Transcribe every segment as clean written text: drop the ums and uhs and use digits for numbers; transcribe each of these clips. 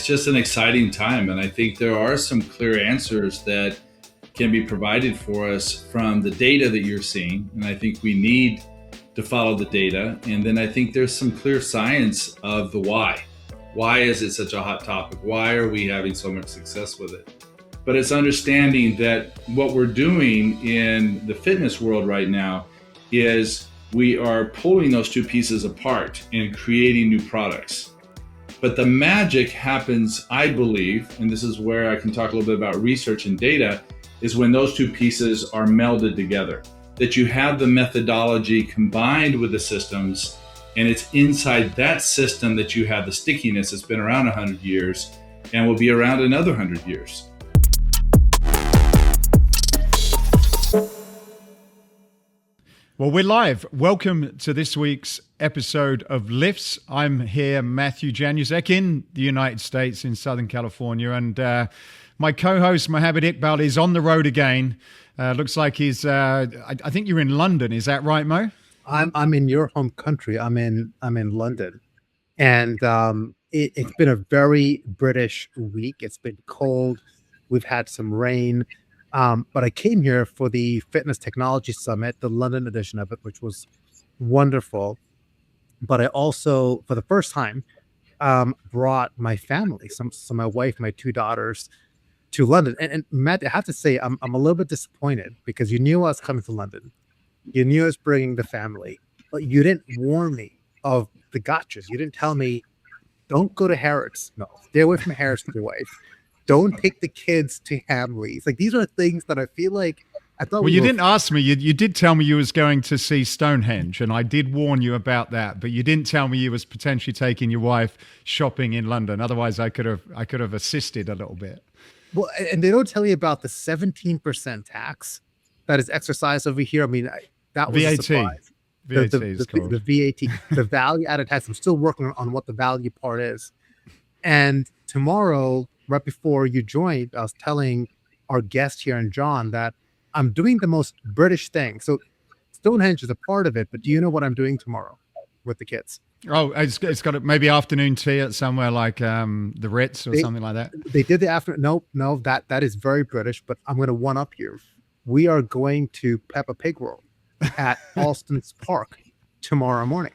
It's just an exciting time, and I think there are some clear answers that can be provided for us from the data that you're seeing, and I think we need to follow the data. And then I think there's some clear science of the why. Why is it such a hot topic? Why are we having so much success with it? But it's understanding that what we're doing in the fitness world right now is we are pulling those two pieces apart and creating new products. But the magic happens, I believe, and this is where I can talk a little bit about research and data, is when those two pieces are melded together. That you have the methodology combined with the systems, and it's inside that system that you have the stickiness that's been around 100 years and will be around another 100 years. Well, we're live. Welcome to this week's episode of Lifts. I'm here, Matthew Januszek, in the United States, in Southern California, and my co-host, Mohammed Iqbal, is on the road again. Looks like he's, I think you're in London. Is that right, Mo? I'm in your home country. I'm in London, and it's been a very British week. It's been cold. We've had some rain. But I came here for the Fitness Technology Summit, the London edition of it, which was wonderful. But I also, for the first time, brought my family, so my wife, my two daughters, to London. And Matt, I have to say, I'm a little bit disappointed because you knew I was coming to London. You knew I was bringing the family, but you didn't warn me of the gotchas. You didn't tell me, don't go to Harrods. No, stay away from Harrods with your wife. Don't take the kids to Hamleys. Like, these are things that I feel like I thought. Well, you didn't ask me. You did tell me you was going to see Stonehenge, and I did warn you about that. But you didn't tell me you was potentially taking your wife shopping in London. Otherwise, I could have assisted a little bit. Well, and they don't tell you about the 17% tax that is exercised over here. I mean, that was VAT. a surprise. VAT is called. The VAT, the value added tax. I'm still working on what the value part is. And tomorrow, right before you joined, I was telling our guest here and John that I'm doing the most British thing. So Stonehenge is a part of it, but do you know what I'm doing tomorrow with the kids? Oh, it's got maybe afternoon tea at somewhere like the Ritz or something like that. They did the afternoon. No, that is very British, but I'm going to one up you. We are going to Peppa Pig World at Alston's Park tomorrow morning.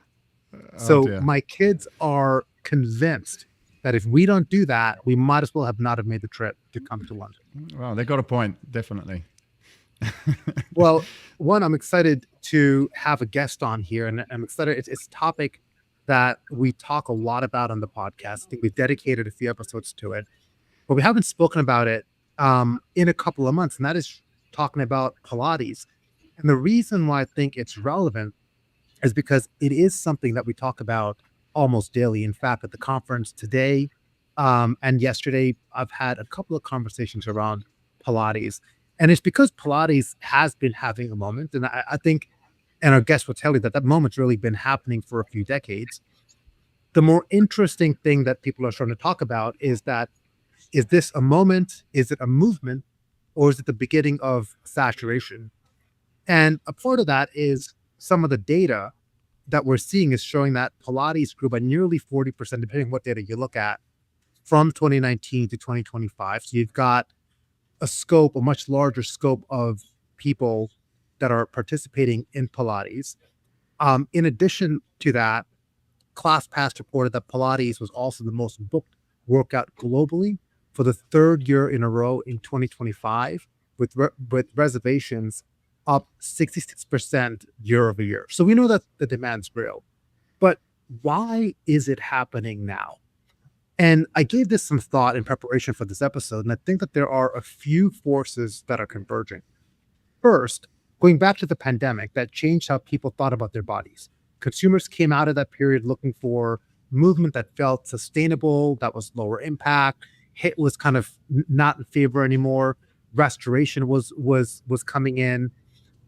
So my kids are convinced that if we don't do that, we might as well not have made the trip to come to London. Well, they got a point, definitely. Well, one, I'm excited to have a guest on here, and I'm excited. It's a topic that we talk a lot about on the podcast. I think we've dedicated a few episodes to it, but we haven't spoken about it in a couple of months, and that is talking about Pilates. And the reason why I think it's relevant is because it is something that we talk about almost daily. In fact, at the conference today and yesterday, I've had a couple of conversations around Pilates. And it's because Pilates has been having a moment. And I think, and our guest will tell you that moment's really been happening for a few decades. The more interesting thing that people are starting to talk about is that, is this a moment? Is it a movement? Or is it the beginning of saturation? And a part of that is some of the data that we're seeing is showing that Pilates grew by nearly 40%, depending on what data you look at, from 2019 to 2025. So you've got a much larger scope of people that are participating in Pilates. In addition to that, ClassPass reported that Pilates was also the most booked workout globally for the third year in a row in 2025, with reservations up 66% year over year. So we know that the demand's real, but why is it happening now? And I gave this some thought in preparation for this episode, and I think that there are a few forces that are converging. First, going back to the pandemic, that changed how people thought about their bodies. Consumers came out of that period looking for movement that felt sustainable, that was lower impact. HIIT was kind of not in favor anymore. Restoration was coming in.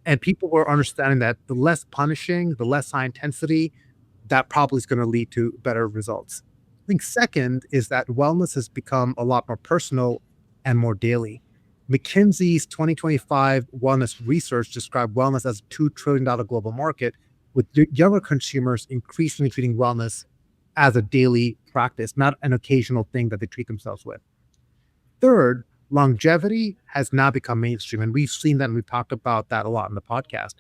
And people were understanding that the less punishing, the less high intensity, that probably is going to lead to better results. I think second is that wellness has become a lot more personal and more daily. McKinsey's 2025 wellness research described wellness as a $2 trillion global market, with younger consumers increasingly treating wellness as a daily practice, not an occasional thing that they treat themselves with. Third, longevity has now become mainstream. And we've seen that and we've talked about that a lot in the podcast.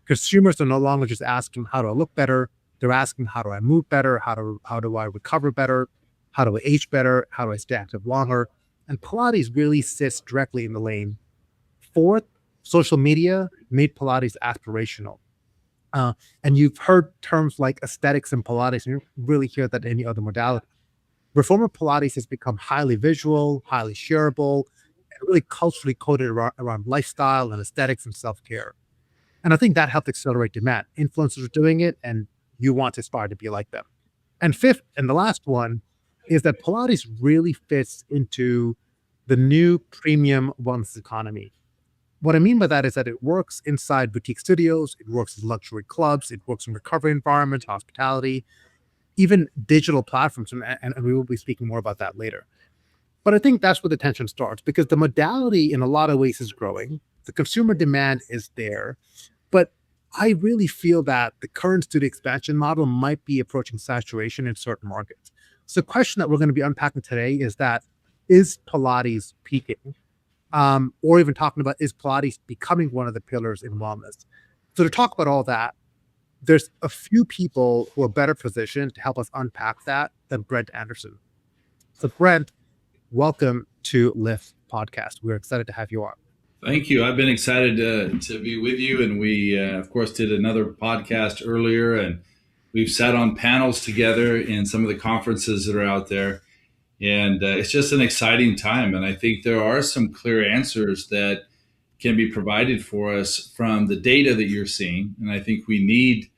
Consumers are no longer just asking, how do I look better? They're asking, how do I move better? How do I recover better? How do I age better? How do I stay active longer? And Pilates really sits directly in the lane. Fourth, social media made Pilates aspirational. And you've heard terms like aesthetics in Pilates, and you don't really hear that in any other modality. Reformer Pilates has become highly visual, highly shareable, and really culturally coded around lifestyle and aesthetics and self-care. And I think that helped accelerate demand. Influencers are doing it, and you want to aspire to be like them. And fifth, and the last one, is that Pilates really fits into the new premium wellness economy. What I mean by that is that it works inside boutique studios, it works in luxury clubs, it works in recovery environments, hospitality, even digital platforms. And we will be speaking more about that later. But I think that's where the tension starts, because the modality in a lot of ways is growing. The consumer demand is there. But I really feel that the current studio expansion model might be approaching saturation in certain markets. So the question that we're going to be unpacking today is that, is Pilates peaking? Or even talking about, is Pilates becoming one of the pillars in wellness? So to talk about all that, there's a few people who are better positioned to help us unpack that than Brent Anderson. So Brent, welcome to Lift Podcast. We're excited to have you on. Thank you. I've been excited to be with you. And we, of course, did another podcast earlier, and we've sat on panels together in some of the conferences that are out there. And it's just an exciting time. And I think there are some clear answers that can be provided for us from the data that you're seeing. And I think we need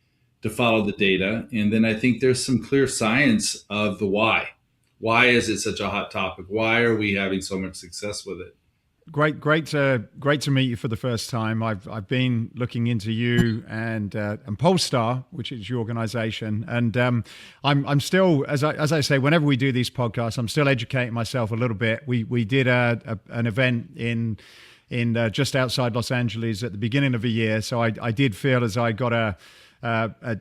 to follow the data. And then I think there's some clear science of the why. Why is it such a hot topic? Why are we having so much success with it? Great to meet you for the first time. I've been looking into you and Polestar, which is your organization, and I'm still, as I say, whenever we do these podcasts, I'm still educating myself a little bit. We did an event in just outside Los Angeles at the beginning of the year, so I did feel as I got a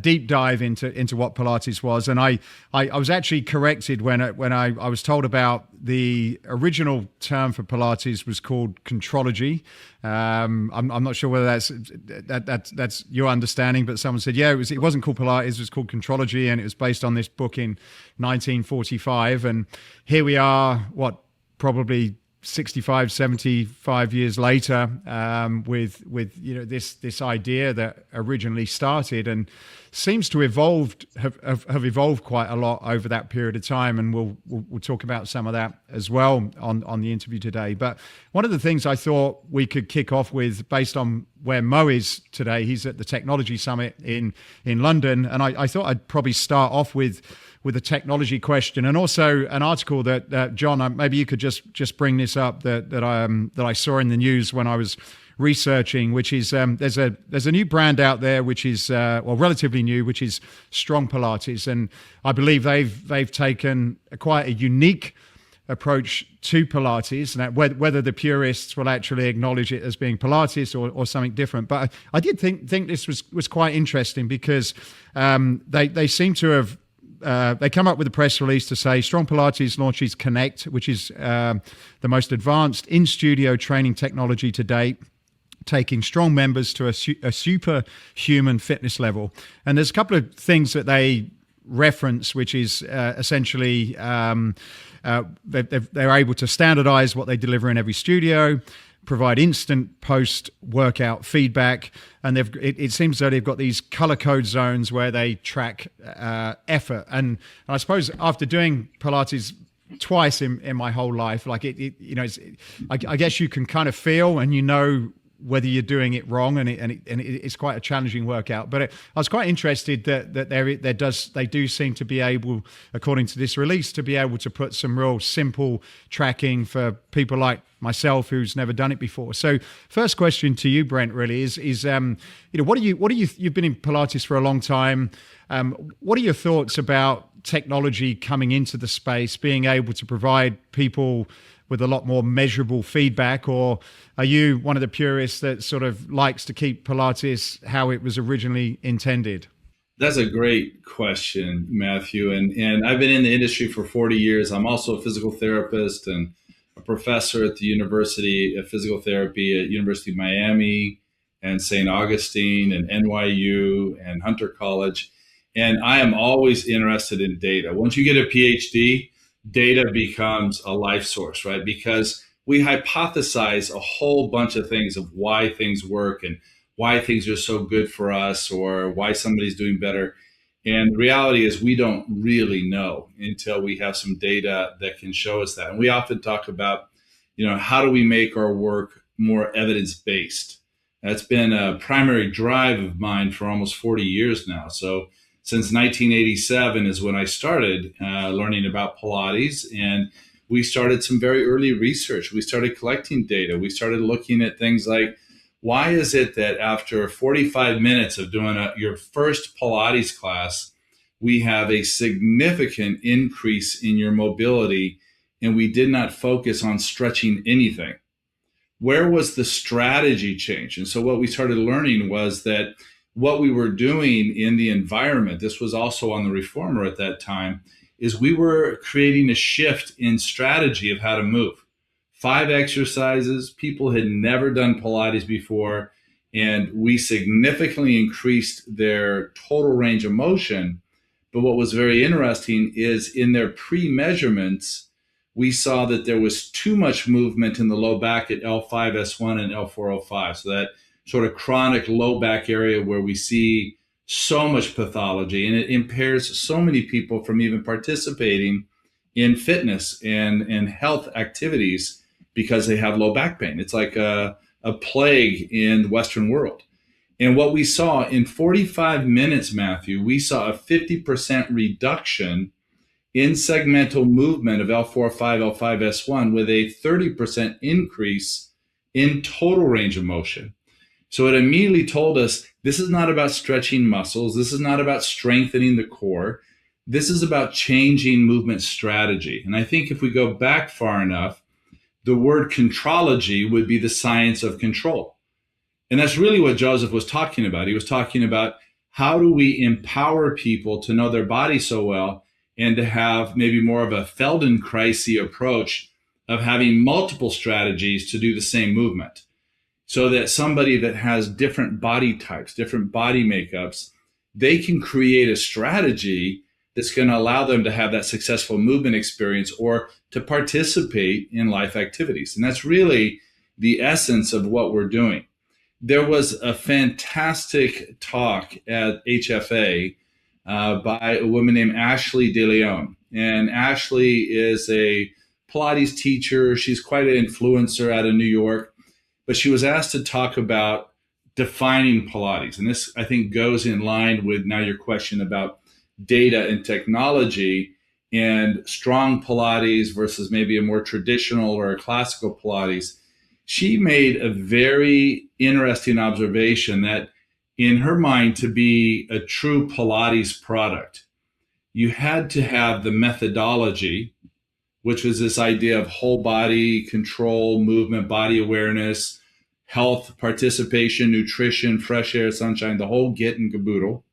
deep dive into what Pilates was, and I was actually corrected when I was told about the original term for Pilates was called contrology. I'm not sure whether that's your understanding, but someone said it wasn't called Pilates, it was called contrology, and it was based on this book in 1945, and here we are, probably 65, 75 years later, with this idea that originally started and seems to have evolved quite a lot over that period of time, and we'll talk about some of that as well on the interview today. But one of the things I thought we could kick off with, based on where Mo is today, he's at the Technology Summit in London, and I thought I'd probably start off with a technology question, and also an article that John, maybe you could just bring this up, that I saw in the news when I was researching, which is there's a new brand out there which is relatively new, which is Strong Pilates, and I believe they've taken quite a unique approach to Pilates, and whether the purists will actually acknowledge it as being Pilates or something different. But I did think this was quite interesting, because they seem to have they come up with a press release to say Strong Pilates launches Connect, which is the most advanced in-studio training technology to date, taking strong members to a superhuman fitness level. And there's a couple of things that they reference, which is essentially they're able to standardize what they deliver in every studio, provide instant post-workout feedback, and it seems that they've got these color code zones where they track effort. And I suppose after doing Pilates twice in my whole life, like I guess you can kind of feel, and whether you're doing it wrong, and it's quite a challenging workout. But I was quite interested that they do seem to be able, according to this release, to be able to put some real simple tracking for people like myself who's never done it before. So first question to you, Brent, really is what do you you've been in Pilates for a long time. What are your thoughts about technology coming into the space, being able to provide people with a lot more measurable feedback, or are you one of the purists that sort of likes to keep Pilates how it was originally intended? That's a great question, Matthew. And I've been in the industry for 40 years. I'm also a physical therapist and a professor at the University of Physical Therapy at University of Miami and St. Augustine and NYU and Hunter College. And I am always interested in data. Once you get a PhD, data becomes a life source, right? Because we hypothesize a whole bunch of things of why things work and why things are so good for us or why somebody's doing better. And the reality is we don't really know until we have some data that can show us that. And we often talk about, how do we make our work more evidence-based? That's been a primary drive of mine for almost 40 years now. So since 1987 is when I started learning about Pilates, and we started some very early research. We started collecting data. We started looking at things like, why is it that after 45 minutes of doing your first Pilates class, we have a significant increase in your mobility and we did not focus on stretching anything? Where was the strategy change? And so what we started learning was that what we were doing in the environment, this was also on the reformer at that time, is we were creating a shift in strategy of how to move. 5 exercises, people had never done Pilates before, and we significantly increased their total range of motion. But what was very interesting is in their pre-measurements, we saw that there was too much movement in the low back at L5S1 and L405. So that sort of chronic low back area where we see so much pathology, and it impairs so many people from even participating in fitness and health activities because they have low back pain. It's like a plague in the Western world. And what we saw in 45 minutes, Matthew, we saw a 50% reduction in segmental movement of L4-5, L5-S1 with a 30% increase in total range of motion. So it immediately told us this is not about stretching muscles. This is not about strengthening the core. This is about changing movement strategy. And I think if we go back far enough, the word contrology would be the science of control. And that's really what Joseph was talking about. He was talking about how do we empower people to know their body so well and to have maybe more of a Feldenkrais approach of having multiple strategies to do the same movement. So that somebody that has different body types, different body makeups, they can create a strategy that's going to allow them to have that successful movement experience or to participate in life activities. And that's really the essence of what we're doing. There was a fantastic talk at HFA by a woman named Ashley DeLeon. And Ashley is a Pilates teacher. She's quite an influencer out of New York. But she was asked to talk about defining Pilates. And this, I think, goes in line with now your question about data and technology and strong Pilates versus maybe a more traditional or a classical Pilates. She made a very interesting observation that in her mind, to be a true Pilates product, you had to have the methodology, which was this idea of whole body control, movement, body awareness, health, participation, nutrition, fresh air, sunshine, the whole kit and caboodle,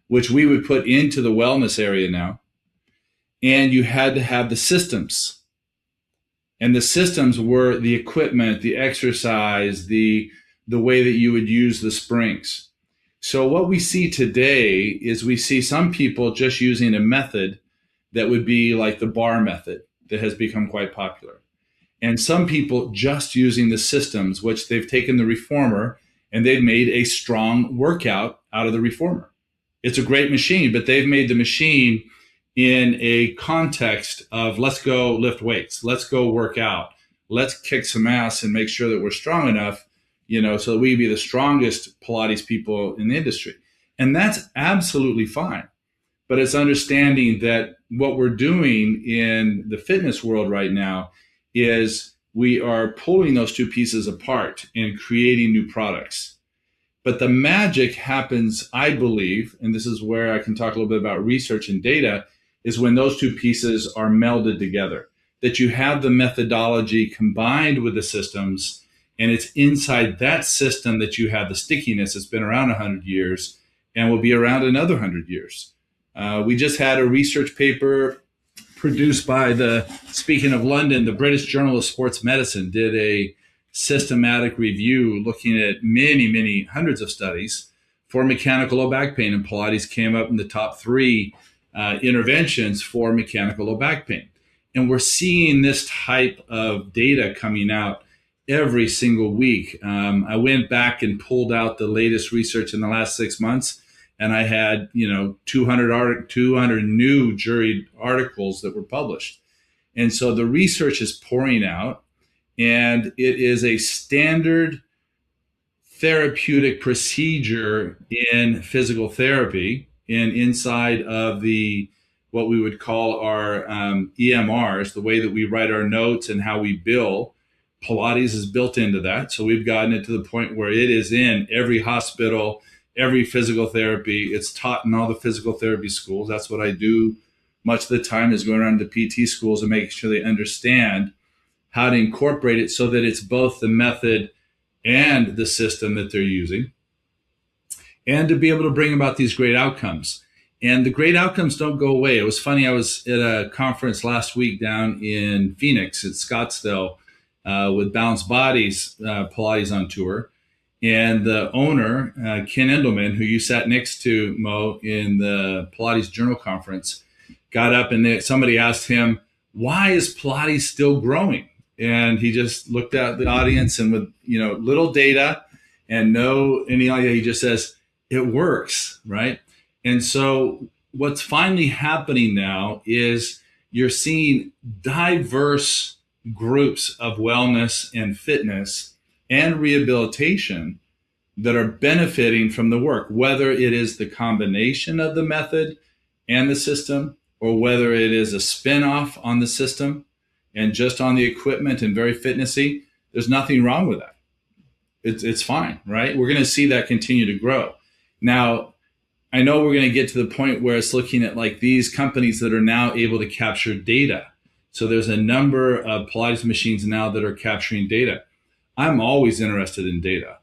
which we would put into the wellness area now. And you had to have the systems. And the systems were the equipment, the exercise, the way that you would use the springs. So what we see today is we see some people just using a method that would be like the bar method that has become quite popular. And some people just using the systems, which they've taken the reformer and they've made a strong workout out of the reformer. It's a great machine, but they've made the machine in a context of let's go lift weights, let's go work out, let's kick some ass and make sure that we're strong enough, so that we be the strongest Pilates people in the industry. And that's absolutely fine. But it's understanding that what we're doing in the fitness world right now is we are pulling those two pieces apart and creating new products. But the magic happens, I believe, and this is where I can talk a little bit about research and data, is when those two pieces are melded together, that you have the methodology combined with the systems, and it's inside that system that you have the stickiness that's been around 100 years, and will be around another 100 years. We just had a research paper produced by speaking of London, the British Journal of Sports Medicine did a systematic review looking at many hundreds of studies for mechanical low back pain, and Pilates came up in the top 3 interventions for mechanical low back pain. And we're seeing this type of data coming out every single week. I went back and pulled out the latest research in the last 6 months, and I had 200 new juried articles that were published. And so the research is pouring out, and it is a standard therapeutic procedure in physical therapy and inside of what we would call our EMRs, the way that we write our notes and how we bill. Pilates is built into that. So we've gotten it to the point where it is in every hospital, every physical therapy. It's taught in all the physical therapy schools. That's what I do much of the time, is going around to PT schools and making sure they understand how to incorporate it so that it's both the method and the system that they're using, and to be able to bring about these great outcomes. And the great outcomes don't go away. It was funny, I was at a conference last week down in Phoenix at Scottsdale with Balanced Bodies Pilates on tour. And the owner, Ken Endelman, who you sat next to, Mo, in the Pilates Journal Conference, got up and somebody asked him, why is Pilates still growing? And he just looked at the audience, and with little data and no any idea, he just says, it works, right? And so what's finally happening now is you're seeing diverse groups of wellness and fitness and rehabilitation that are benefiting from the work, whether it is the combination of the method and the system, or whether it is a spin-off on the system and just on the equipment and very fitnessy. There's nothing wrong with that. It's fine, right? We're going to see that continue to grow. Now, I know we're going to get to the point where it's looking at like these companies that are now able to capture data. So there's a number of Pilates machines now that are capturing data. I'm always interested in data.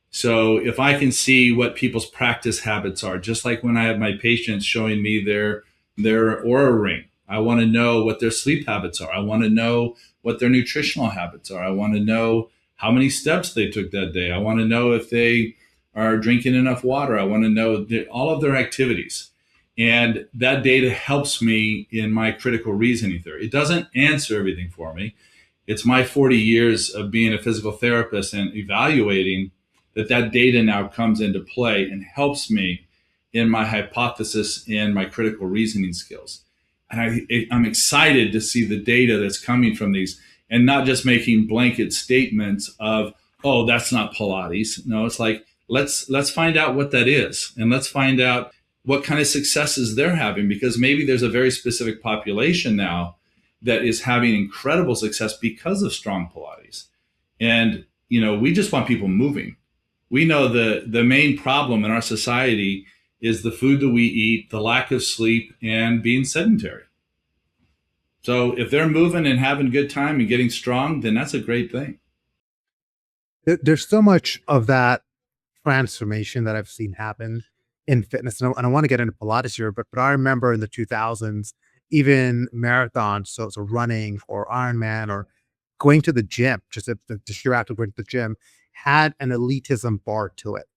So if I can see what people's practice habits are, just like when I have my patients showing me their Oura ring, I want to know what their sleep habits are. I want to know what their nutritional habits are. I want to know how many steps they took that day. I want to know if they are drinking enough water. I want to know all of their activities. And that data helps me in my critical reasoning theory. It doesn't answer everything for me. It's my 40 years of being a physical therapist and evaluating that data now comes into play and helps me in my hypothesis and my critical reasoning skills. And I'm excited to see the data that's coming from these, and not just making blanket statements of, oh, that's not Pilates. No, it's like, let's find out what that is, and let's find out what kind of successes they're having, because maybe there's a very specific population now that is having incredible success because of strong Pilates. And, we just want people moving. We know the main problem in our society is the food that we eat, the lack of sleep, and being sedentary. So if they're moving and having a good time and getting strong, then that's a great thing. There's so much of that transformation that I've seen happen in fitness. And I want to get into Pilates here, but I remember in the 2000s, even marathons, so running or Ironman or going to the gym, just the sheer act of going to the gym, had an elitism bar to it.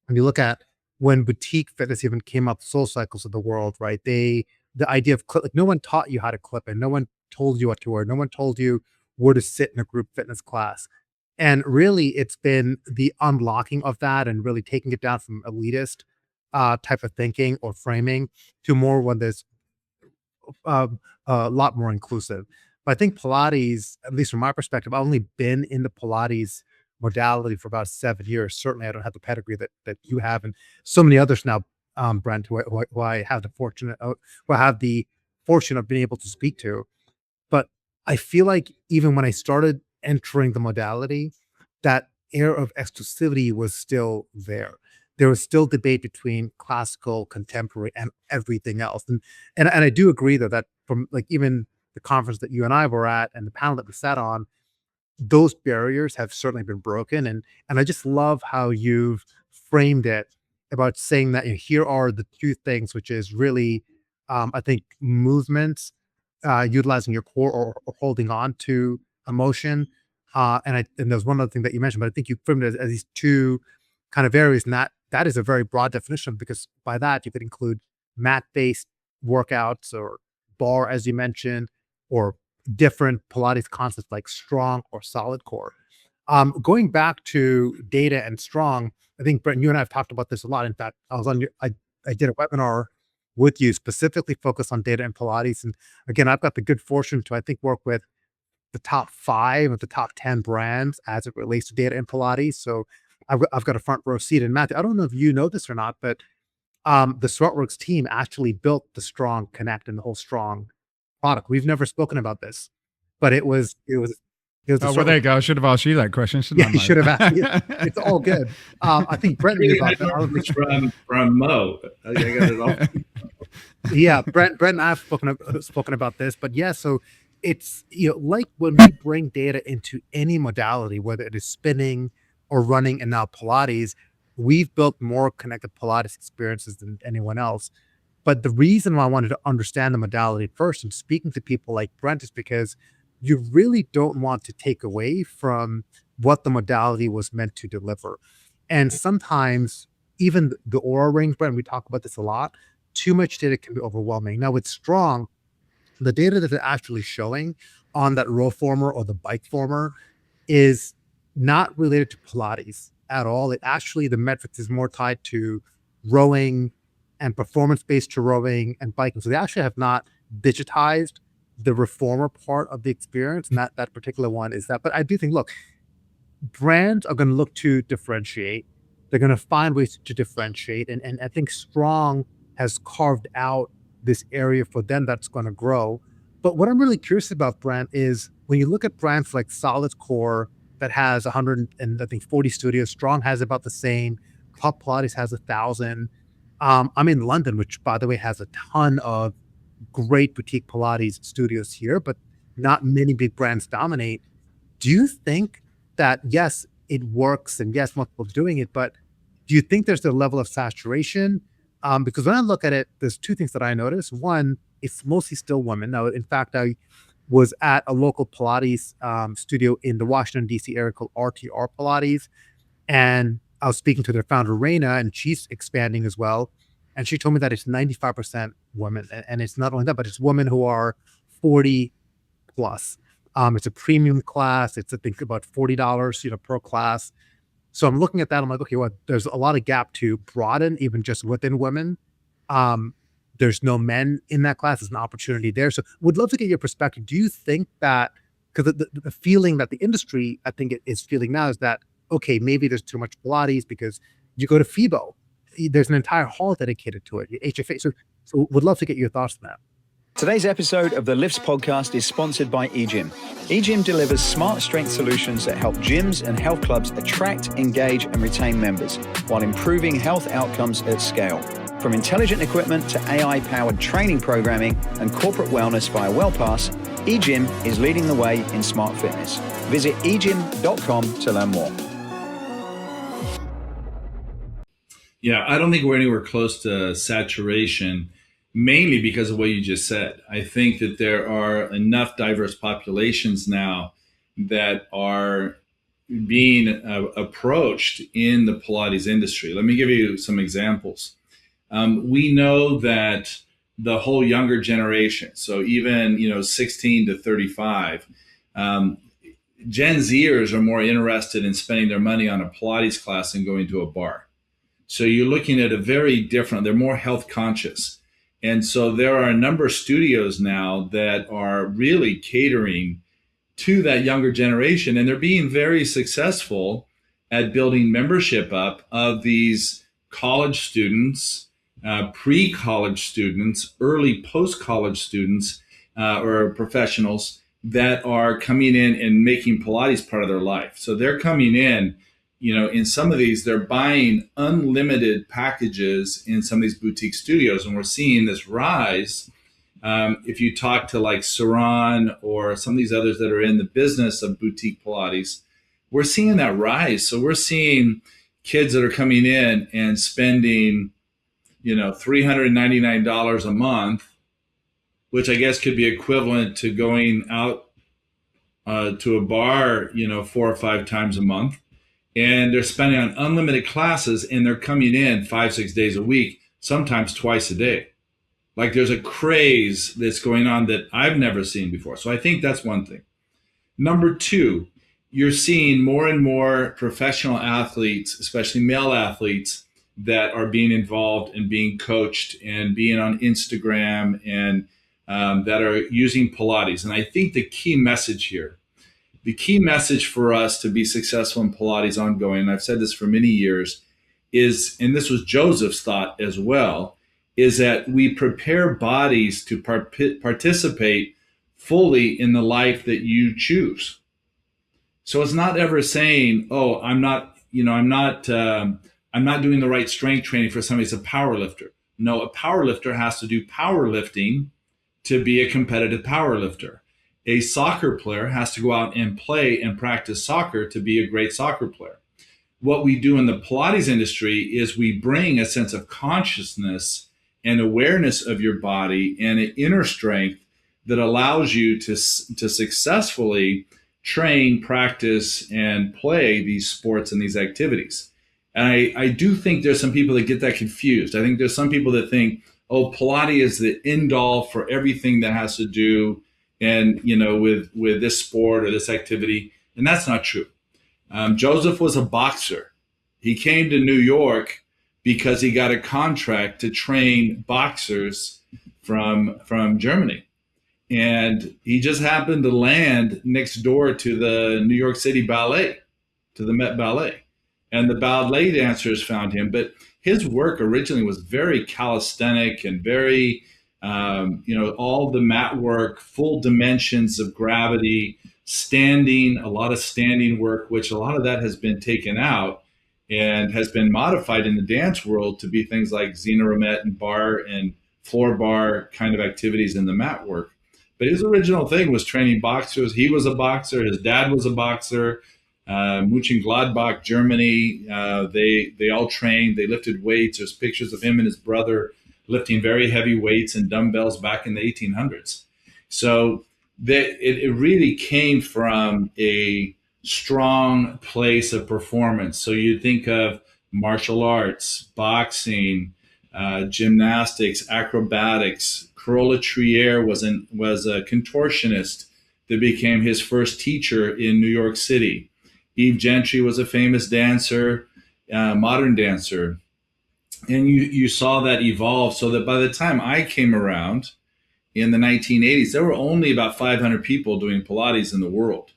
When you look at when boutique fitness even came up, Soul Cycles of the world, right? The idea of like, no one taught you how to clip in, no one told you what to wear, no one told you where to sit in a group fitness class. And really, it's been the unlocking of that and really taking it down from elitist type of thinking or framing to more one that's a lot more inclusive. But I think Pilates, at least from my perspective, I've only been in the Pilates modality for about 7 years. Certainly, I don't have the pedigree that you have, and so many others now, Brent, who I have the fortune of being able to speak to. But I feel like even when I started entering the modality, that air of exclusivity was still there. There was still debate between classical, contemporary, and everything else. And I do agree that from like even the conference that you and I were at and the panel that we sat on, those barriers have certainly been broken. And I just love how you've framed it about saying that here are the two things, which is really, I think, movements, utilizing your core or holding on to emotion. And there's one other thing that you mentioned, but I think you framed it as these two kind of areas, and that is a very broad definition, because by that you could include mat-based workouts or bar, as you mentioned, or different Pilates concepts like strong or solid core. Going back to data and strong, I think, Brent, you and I have talked about this a lot. In fact, I did a webinar with you specifically focused on data and Pilates. And again, I've got the good fortune to, I think, work with the top 5 of the top 10 brands as it relates to data and Pilates. So I've got a front row seat. And Matthew, I don't know if you know this or not, but the SmartWorks team actually built the Strong Connect and the whole Strong product. We've never spoken about this, but it was Oh, well, there you go. I should have asked you that question, shouldn't I? Yeah, you should have asked. Yeah, it's all good. I think Brent knew about that. From Mo. I got it all. Yeah, Brent and I have spoken about this, but yeah, so it's, like when we bring data into any modality, whether it is spinning or running and now Pilates, we've built more connected Pilates experiences than anyone else. But the reason why I wanted to understand the modality first and speaking to people like Brent is because you really don't want to take away from what the modality was meant to deliver. And sometimes even the Aura Rings, Brent, we talk about this a lot, too much data can be overwhelming. Now with Strong, the data that they're actually showing on that row former or the bike former is not related to Pilates at all. It actually, the metrics is more tied to rowing and performance-based to rowing and biking. So they actually have not digitized the reformer part of the experience, and that particular one is that. But I do think, look, brands are going to look to differentiate. They're going to find ways to differentiate, and I think Strong has carved out this area for them that's going to grow. But what I'm really curious about, Brent, is when you look at brands like Solid Core that has 140 studios, Strong has about the same, Club Pilates has 1,000. I'm in London, which by the way has a ton of great boutique Pilates studios here, but not many big brands dominate. Do you think that, yes, it works and yes, most people are doing it, but do you think there's a level of saturation? Because when I look at it, there's two things that I notice. One, it's mostly still women. Now, in fact, I was at a local Pilates studio in the Washington, D.C. area called RTR Pilates, and I was speaking to their founder, Raina, and she's expanding as well. And she told me that it's 95% women. And it's not only that, but it's women who are 40 plus. It's a premium class. It's, I think, about $40, per class. So I'm looking at that. I'm like, okay, well, there's a lot of gap to broaden, even just within women. There's no men in that class. There's an opportunity there. So would love to get your perspective. Do you think that, because the feeling that the industry, I think, is feeling now is that, okay, maybe there's too much Pilates because you go to FIBO, there's an entire hall dedicated to it, HFA. So would love to get your thoughts on that. Today's episode of the Lifts podcast is sponsored by EGYM. EGYM delivers smart strength solutions that help gyms and health clubs attract, engage, and retain members while improving health outcomes at scale. From intelligent equipment to AI-powered training programming and corporate wellness via WellPass, EGYM is leading the way in smart fitness. Visit egym.com to learn more. Yeah, I don't think we're anywhere close to saturation, mainly because of what you just said. I think that there are enough diverse populations now that are being approached in the Pilates industry. Let me give you some examples. We know that the whole younger generation, so even 16 to 35, Gen Zers are more interested in spending their money on a Pilates class than going to a bar. So you're looking at a very different, they're more health conscious. And so there are a number of studios now that are really catering to that younger generation, and they're being very successful at building membership up of these college students, pre-college students, early post-college students, or professionals that are coming in and making Pilates part of their life. So they're coming in, in some of these, they're buying unlimited packages in some of these boutique studios, and we're seeing this rise. If you talk to like Saran or some of these others that are in the business of boutique Pilates, we're seeing that rise. So we're seeing kids that are coming in and spending, $399 a month, which I guess could be equivalent to going out to a bar, 4 or 5 times a month. And they're spending on unlimited classes, and they're coming in 5-6 days a week, sometimes twice a day. Like there's a craze that's going on that I've never seen before. So I think that's one thing. Number two, you're seeing more and more professional athletes, especially male athletes, that are being involved and being coached and being on Instagram and that are using Pilates. And I think the key message for us to be successful in Pilates ongoing, and I've said this for many years, is, and this was Joseph's thought as well, is that we prepare bodies to participate fully in the life that you choose. So it's not ever saying, oh, I'm not doing the right strength training for somebody who's a power lifter. No, a power lifter has to do powerlifting to be a competitive power lifter. A soccer player has to go out and play and practice soccer to be a great soccer player. What we do in the Pilates industry is we bring a sense of consciousness and awareness of your body and an inner strength that allows you to successfully train, practice, and play these sports and these activities. And I do think there's some people that get that confused. I think there's some people that think, oh, Pilates is the end all for everything that has to do with this sport or this activity. And that's not true. Joseph was a boxer. He came to New York because he got a contract to train boxers from Germany. And he just happened to land next door to the New York City Ballet, to the Met Ballet. And the ballet dancers found him. But his work originally was very calisthenic and very, all the mat work, full dimensions of gravity, standing, a lot of standing work, which a lot of that has been taken out and has been modified in the dance world to be things like Xenoremet and bar and floor bar kind of activities in the mat work. But his original thing was training boxers. He was a boxer. His dad was a boxer. Mönchengladbach, Germany. They all trained. They lifted weights. There's pictures of him and his brother lifting very heavy weights and dumbbells back in the 1800s. So it really came from a strong place of performance. So you think of martial arts, boxing, gymnastics, acrobatics. Carola Trier was a contortionist that became his first teacher in New York City. Eve Gentry was a famous dancer, modern dancer. And you saw that evolve so that by the time I came around in the 1980s, there were only about 500 people doing Pilates in the world.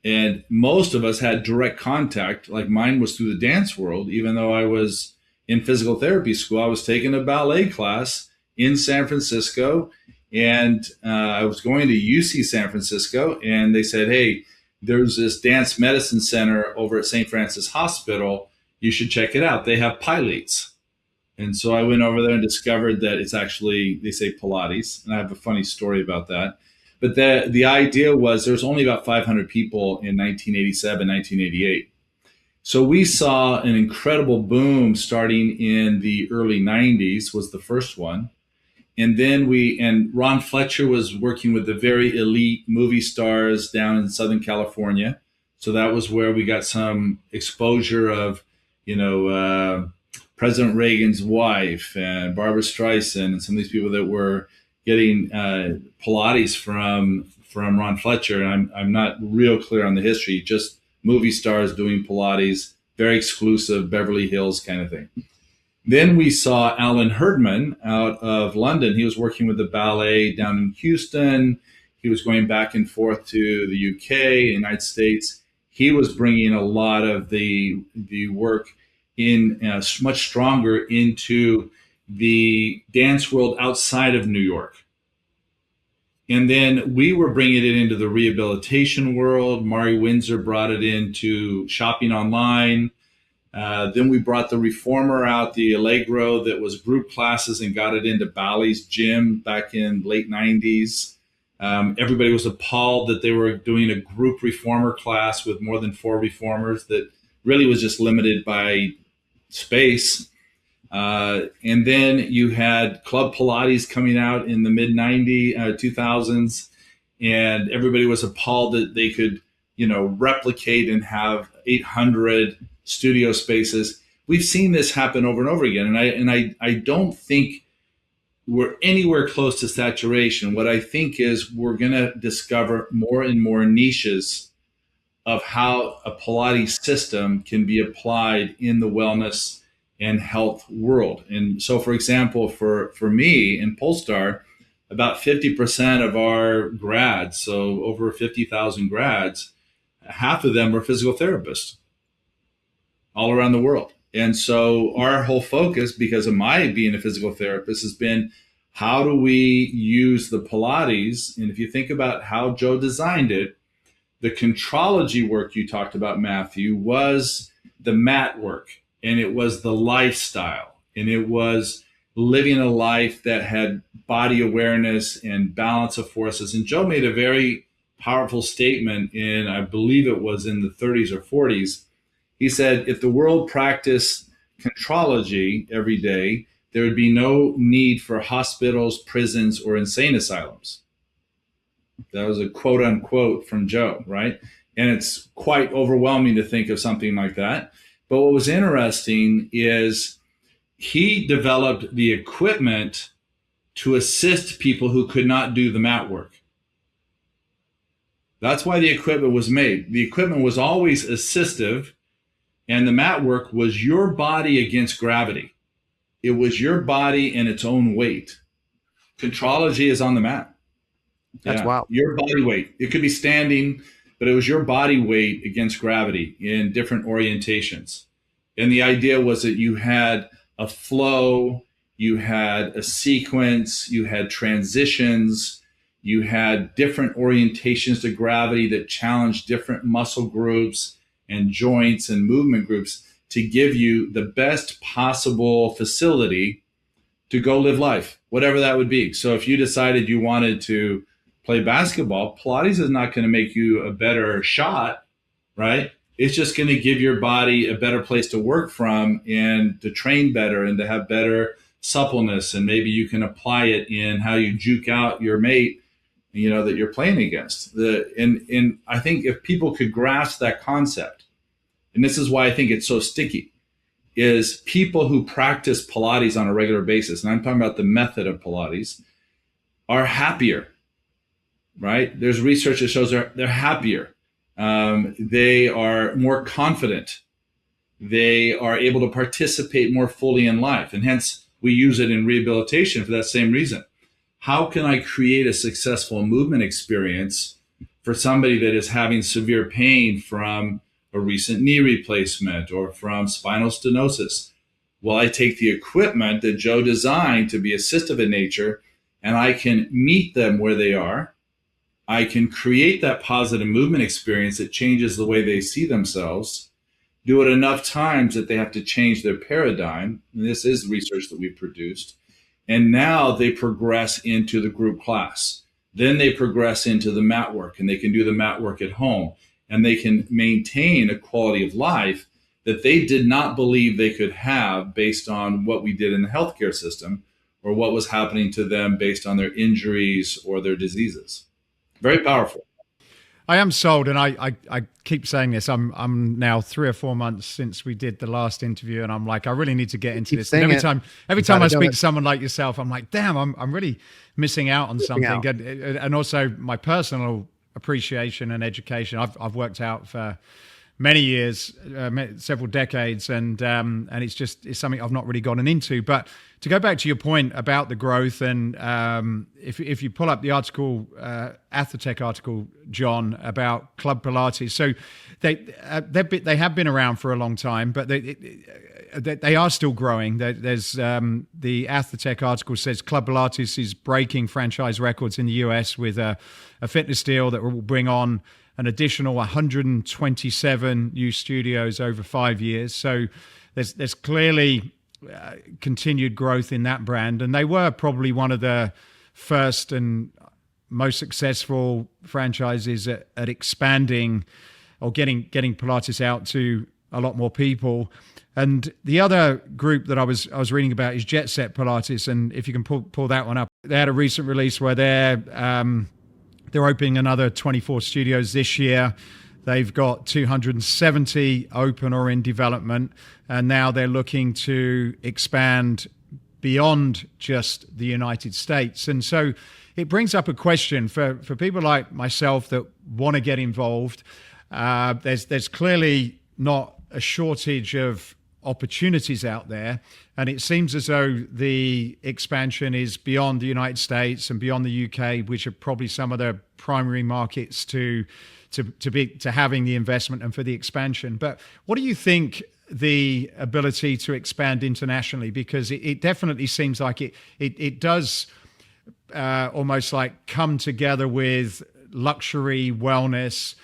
And most of us had direct contact, like mine was through the dance world. Even though I was in physical therapy school, I was taking a ballet class in San Francisco. And I was going to UC San Francisco, and they said, hey, there's this dance medicine center over at St. Francis Hospital. You should check it out. They have Pilates. And so I went over there and discovered that it's actually, they say Pilates. And I have a funny story about that. But the idea was there's only about 500 people in 1987, 1988. So we saw an incredible boom starting in the early 90s was the first one. And then Ron Fletcher was working with the very elite movie stars down in Southern California. So that was where we got some exposure of, President Reagan's wife and Barbara Streisand and some of these people that were getting Pilates from Ron Fletcher. And I'm not real clear on the history, just movie stars doing Pilates, very exclusive, Beverly Hills kind of thing. Then we saw Alan Herdman out of London. He was working with the ballet down in Houston. He was going back and forth to the UK, United States. He was bringing a lot of the work in much stronger into the dance world outside of New York. And then we were bringing it into the rehabilitation world. Mari Windsor brought it into shopping online. Then we brought the reformer out, the Allegro, that was group classes, and got it into Bally's gym back in late 90s. Everybody was appalled that they were doing a group reformer class with more than 4 reformers, that really was just limited by space. And then you had Club Pilates coming out in the mid 2000s, and everybody was appalled that they could, replicate and have 800 studio spaces. We've seen this happen over and over again. And I don't think we're anywhere close to saturation. What I think is we're going to discover more and more niches of how a Pilates system can be applied in the wellness and health world. And so, for example, for me in Polestar, about 50% of our grads, so over 50,000 grads, half of them are physical therapists all around the world. And so our whole focus, because of my being a physical therapist, has been how do we use the Pilates? And if you think about how Joe designed it, the contrology work you talked about, Matthew, was the mat work, and it was the lifestyle, and it was living a life that had body awareness and balance of forces. And Joe made a very powerful statement in, I believe it was in the 30s or 40s. He said, if the world practiced contrology every day, there would be no need for hospitals, prisons, or insane asylums. That was a quote unquote from Joe, right? And it's quite overwhelming to think of something like that. But what was interesting is he developed the equipment to assist people who could not do the mat work. That's why the equipment was made. The equipment was always assistive, and the mat work was your body against gravity. It was your body and its own weight. Contrology is on the mat. That's wild. Your body weight. It could be standing, but it was your body weight against gravity in different orientations. And the idea was that you had a flow, you had a sequence, you had transitions, you had different orientations to gravity that challenged different muscle groups and joints and movement groups to give you the best possible facility to go live life, whatever that would be. So if you decided you wanted to play basketball, Pilates is not going to make you a better shot, right? It's just going to give your body a better place to work from and to train better and to have better suppleness. And maybe you can apply it in how you juke out your mate, that you're playing against. And I think if people could grasp that concept, and this is why I think it's so sticky, is people who practice Pilates on a regular basis, and I'm talking about the method of Pilates, are happier, right? There's research that shows they're happier. They are more confident. They are able to participate more fully in life. And hence, we use it in rehabilitation for that same reason. How can I create a successful movement experience for somebody that is having severe pain from a recent knee replacement or from spinal stenosis? Well, I take the equipment that Joe designed to be assistive in nature, and I can meet them where they are. I can create that positive movement experience that changes the way they see themselves, do it enough times that they have to change their paradigm. And this is research that we've produced. And now they progress into the group class. Then they progress into the mat work, and they can do the mat work at home. And they can maintain a quality of life that they did not believe they could have based on what we did in the healthcare system or what was happening to them based on their injuries or their diseases. Very powerful. I am sold, and I keep saying this. I'm now 3 or 4 months since we did the last interview, and I'm like, I really need to get into this. And every time I speak to someone like yourself, I'm like, damn, I'm really missing out on something. And also my personal appreciation and education. I've worked out for many years, several decades, and it's something I've not really gotten into. But to go back to your point about the growth, and if you pull up the article, Athetech article, John, about Club Pilates, so they have been around for a long time, but they are still growing. There's the Athetech article says Club Pilates is breaking franchise records in the US with a fitness deal that will bring on an additional 127 new studios over 5 years. So there's clearly continued growth in that brand, and they were probably one of the first and most successful franchises at expanding or getting Pilates out to a lot more people. And the other group that I was reading about is Jet Set Pilates, and if you can pull that one up, they had a recent release where they're opening another 24 studios this year. They've got 270 open or in development, and now they're looking to expand beyond just the United States. And so it brings up a question for people like myself that want to get involved. There's clearly not a shortage of opportunities out there, and it seems as though the expansion is beyond the United States and beyond the UK, which are probably some of the primary markets to having the investment and for the expansion. But what do you think the ability to expand internationally? Because it definitely seems like it does almost like come together with luxury, wellness,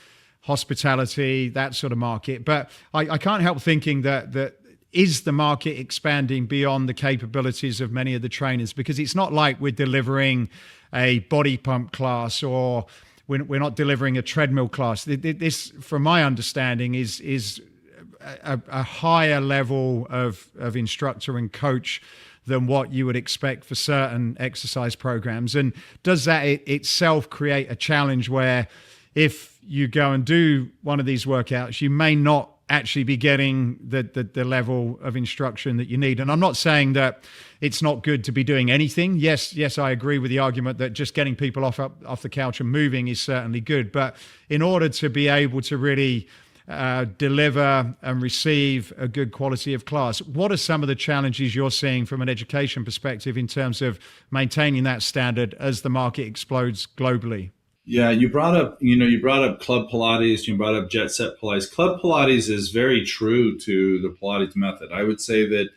hospitality, that sort of market. But I can't help thinking that is the market expanding beyond the capabilities of many of the trainers? Because it's not like we're delivering a body pump class, or we're not delivering a treadmill class. This, from my understanding, is a higher level of instructor and coach than what you would expect for certain exercise programs. And does that itself create a challenge where if you go and do one of these workouts, you may not actually be getting the level of instruction that you need? And I'm not saying that it's not good to be doing anything. Yes, I agree with the argument that just getting people off the couch and moving is certainly good. But in order to be able to really deliver and receive a good quality of class, what are some of the challenges you're seeing from an education perspective in terms of maintaining that standard as the market explodes globally? Yeah, you brought up Club Pilates, you brought up Jet Set Pilates. Club Pilates is very true to the Pilates method. I would say that,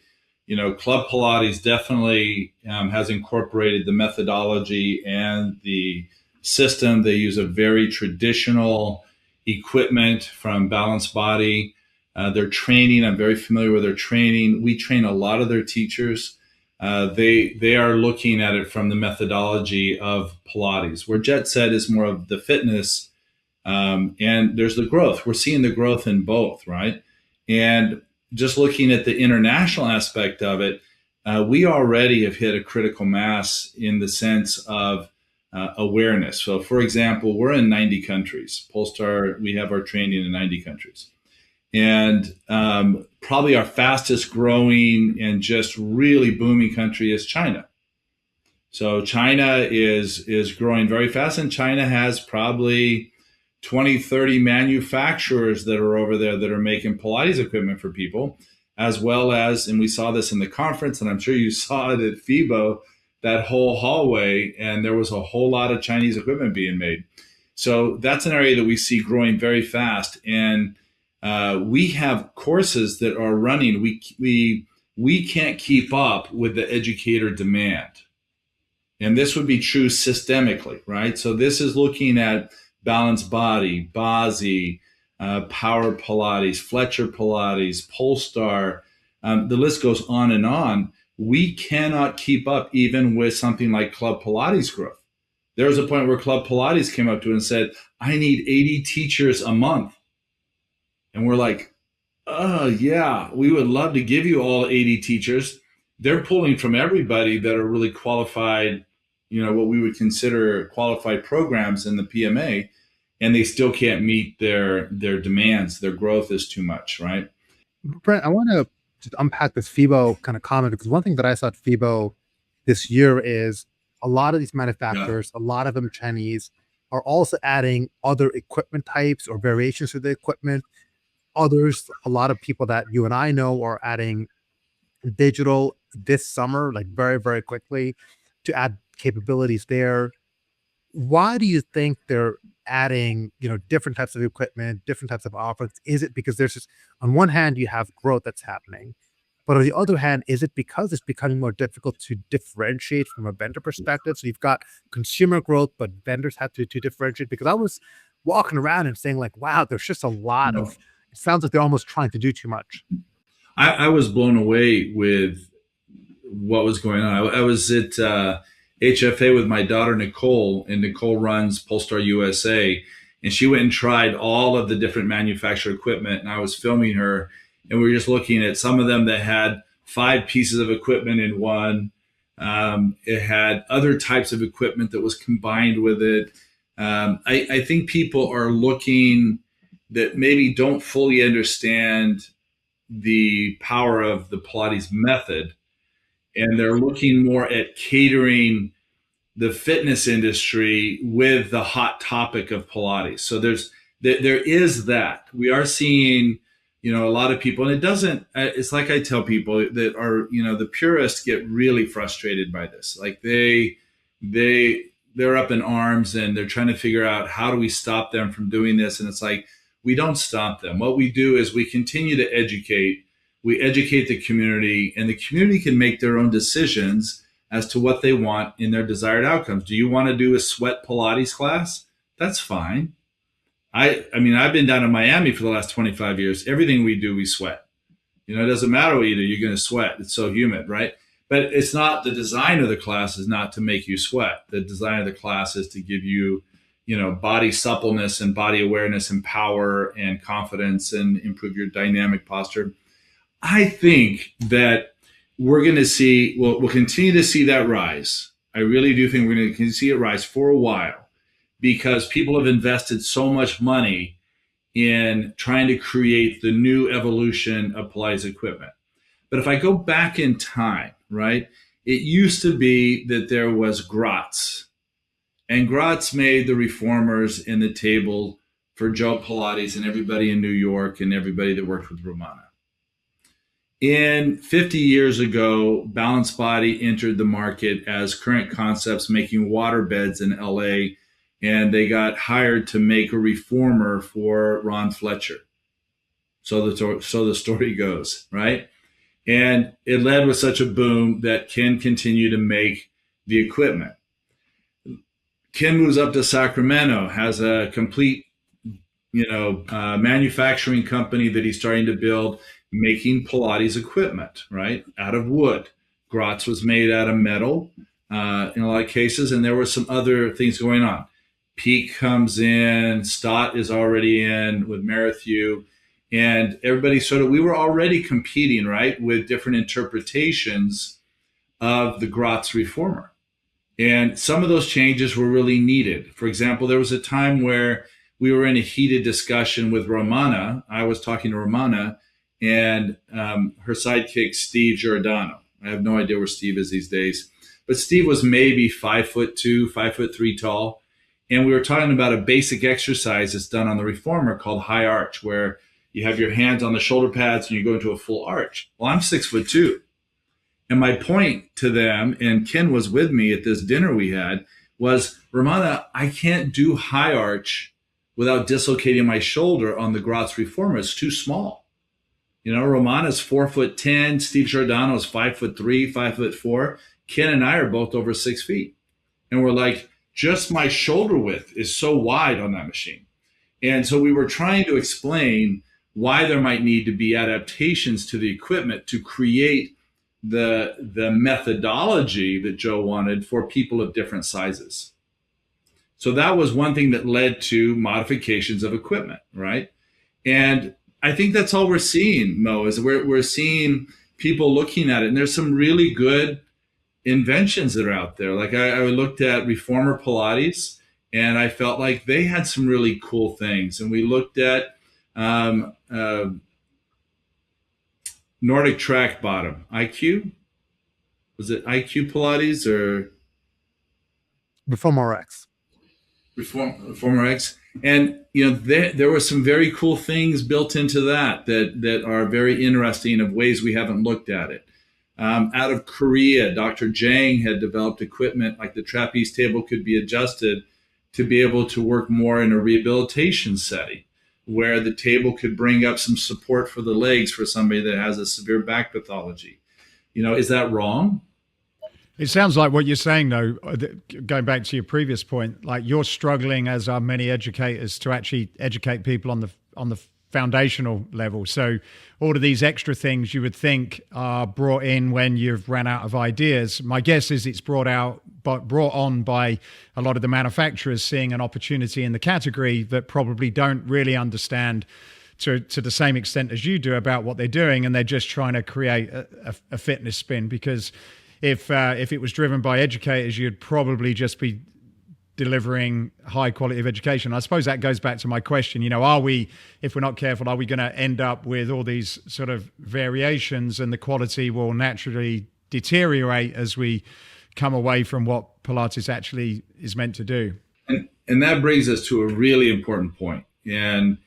Club Pilates definitely has incorporated the methodology and the system. They use a very traditional equipment from Balanced Body. Their training, I'm very familiar with their training. We train a lot of their teachers. They are looking at it from the methodology of Pilates, where Jet Set is more of the fitness, and there's the growth. We're seeing the growth in both, right? And just looking at the international aspect of it, we already have hit a critical mass in the sense of awareness. So, for example, we're in 90 countries. Polestar, we have our training in 90 countries. And probably our fastest growing and just really booming country is China. So China is growing very fast, and China has probably 20, 30 manufacturers that are over there that are making Pilates equipment for people, as well as, and we saw this in the conference, and I'm sure you saw it at FIBO, that whole hallway, and there was a whole lot of Chinese equipment being made. So that's an area that we see growing very fast. And we have courses that are running. We can't keep up with the educator demand. And this would be true systemically, right? So this is looking at Balanced Body, Bazi, Power Pilates, Fletcher Pilates, Polestar. The list goes on and on. We cannot keep up even with something like Club Pilates growth. There was a point where Club Pilates came up to it and said, I need 80 teachers a month. And we're like, oh, yeah, we would love to give you all 80 teachers. They're pulling from everybody that are really qualified, what we would consider qualified programs in the PMA, and they still can't meet their demands. Their growth is too much, right? Brent, I want to just unpack this FIBO kind of comment, because one thing that I saw at FIBO this year is a lot of these manufacturers, a lot of them Chinese, are also adding other equipment types or variations to the equipment. Others, a lot of people that you and I know are adding digital this summer, like very, very quickly, to add capabilities there. Why do you think they're adding, different types of equipment, different types of offerings? Is it because there's just, on one hand, you have growth that's happening, but on the other hand, is it because it's becoming more difficult to differentiate from a vendor perspective? So you've got consumer growth, but vendors have to differentiate. Because I was walking around and saying like, wow, there's just a lot of, it sounds like they're almost trying to do too much. I was blown away with what was going on. I was at HFA with my daughter, Nicole, and Nicole runs Polestar USA. and she went and tried all of the different manufacturer equipment, and I was filming her, and we were just looking at some of them that had 5 pieces of equipment in one. It had other types of equipment that was combined with it. I think people are looking that maybe don't fully understand the power of the Pilates method, and they're looking more at catering the fitness industry with the hot topic of Pilates. So there is that. We are seeing, a lot of people, and it doesn't, it's like I tell people that are, the purists get really frustrated by this. Like they're up in arms and they're trying to figure out, how do we stop them from doing this? And it's like, we don't stop them. What we do is we continue to educate. We educate the community, and the community can make their own decisions as to what they want in their desired outcomes. Do you want to do a sweat Pilates class? That's fine. I've been down in Miami for the last 25 years. Everything we do, we sweat. It doesn't matter what you do, you're going to sweat. It's so humid, right? But it's not, the design of the class is not to make you sweat. The design of the class is to give you, body suppleness and body awareness and power and confidence and improve your dynamic posture. I think that we're going to see, we'll continue to see that rise. I really do think we're going to see it rise for a while, because people have invested so much money in trying to create the new evolution of Pilates equipment. But if I go back in time, right, it used to be that there was Gratz, and Gratz made the reformers in the table for Joe Pilates and everybody in New York and everybody that worked with Romana. 50 years ago, Balanced Body entered the market as Current Concepts, making water beds in LA, and they got hired to make a reformer for Ron Fletcher. So the story goes, right? And it led with such a boom that Ken continued to make the equipment. Ken moves up to Sacramento, has a complete, manufacturing company that he's starting to build, making Pilates equipment, right, out of wood. Gratz was made out of metal in a lot of cases, and there were some other things going on. Peak comes in, Stott is already in with Marathew, and everybody we were already competing, right, with different interpretations of the Gratz reformer. And some of those changes were really needed. For example, there was a time where we were in a heated discussion with Romana. I was talking to Romana and her sidekick, Steve Giordano. I have no idea where Steve is these days, but Steve was maybe 5'2", 5'3" tall. And we were talking about a basic exercise that's done on the reformer called high arch, where you have your hands on the shoulder pads and you go into a full arch. Well, I'm 6'2". And my point to them, and Ken was with me at this dinner we had, was, Romana, I can't do high arch without dislocating my shoulder on the Gratz reformer. It's too small. Romana's 4'10", Steve Giordano's 5'3", 5'4". Ken and I are both over 6 feet. And we're like, just my shoulder width is so wide on that machine. And so we were trying to explain why there might need to be adaptations to the equipment to create the methodology that Joe wanted for people of different sizes. So that was one thing that led to modifications of equipment, right? And I think that's all we're seeing, Mo, is we're seeing people looking at it. And there's some really good inventions that are out there. Like I looked at Reformer Pilates, and I felt like they had some really cool things. And we looked at Nordic Track Bottom, IQ? Was it IQ Pilates or? Reformer X. Reformer X. And, there were some very cool things built into that are very interesting, of ways we haven't looked at it. Out of Korea, Dr. Jang had developed equipment like the trapeze table could be adjusted to be able to work more in a rehabilitation setting, where the table could bring up some support for the legs for somebody that has a severe back pathology. Is that wrong? It sounds like what you're saying, though, going back to your previous point, like you're struggling, as are many educators, to actually educate people on the foundational level. So all of these extra things you would think are brought in when you've ran out of ideas. My guess is it's brought on by a lot of the manufacturers seeing an opportunity in the category that probably don't really understand to the same extent as you do about what they're doing, and they're just trying to create a fitness spin. Because if it was driven by educators, you'd probably just be delivering high quality of education. I suppose that goes back to my question, are we, if we're not careful, are we going to end up with all these sort of variations, and the quality will naturally deteriorate as we come away from what Pilates actually is meant to do? And that brings us to a really important point. And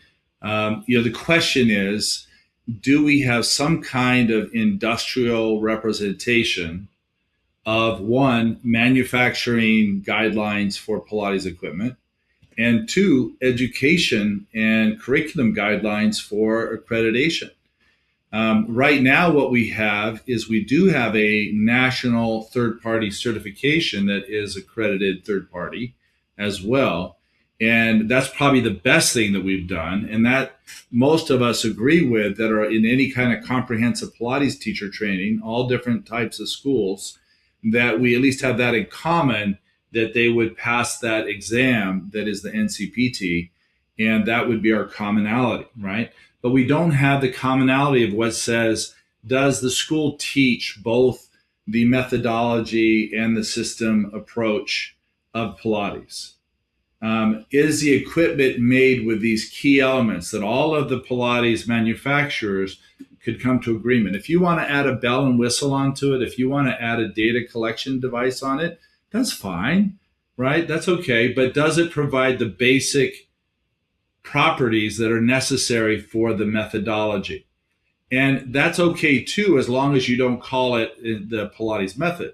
the question is, do we have some kind of industrial representation of, one, manufacturing guidelines for Pilates equipment, and two, education and curriculum guidelines for accreditation? Right now, what we have is we do have a national third-party certification that is accredited third-party as well. And that's probably the best thing that we've done, and that most of us agree with, that are in any kind of comprehensive Pilates teacher training, all different types of schools, that we at least have that in common, that they would pass that exam that is the NCPT, and that would be our commonality, right? But we don't have the commonality of what says, does the school teach both the methodology and the system approach of Pilates? Is the equipment made with these key elements that all of the Pilates manufacturers could come to agreement? If you want to add a bell and whistle onto it, if you want to add a data collection device on it, that's fine, right? That's okay. But does it provide the basic properties that are necessary for the methodology? And that's okay too, as long as you don't call it the Pilates method.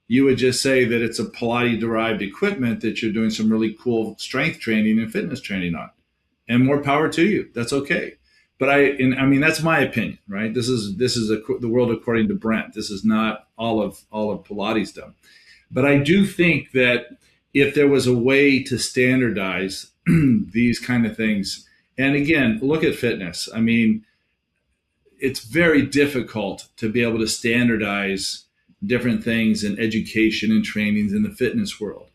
You would just say that it's a Pilates derived equipment that you're doing some really cool strength training and fitness training on, and more power to you. That's okay. But I mean, that's my opinion, right? This is the world according to Brent. This is not all of Pilates done. But I do think that if there was a way to standardize these kind of things, and again, look at fitness. I mean, it's very difficult to be able to standardize different things in education and trainings in the fitness world.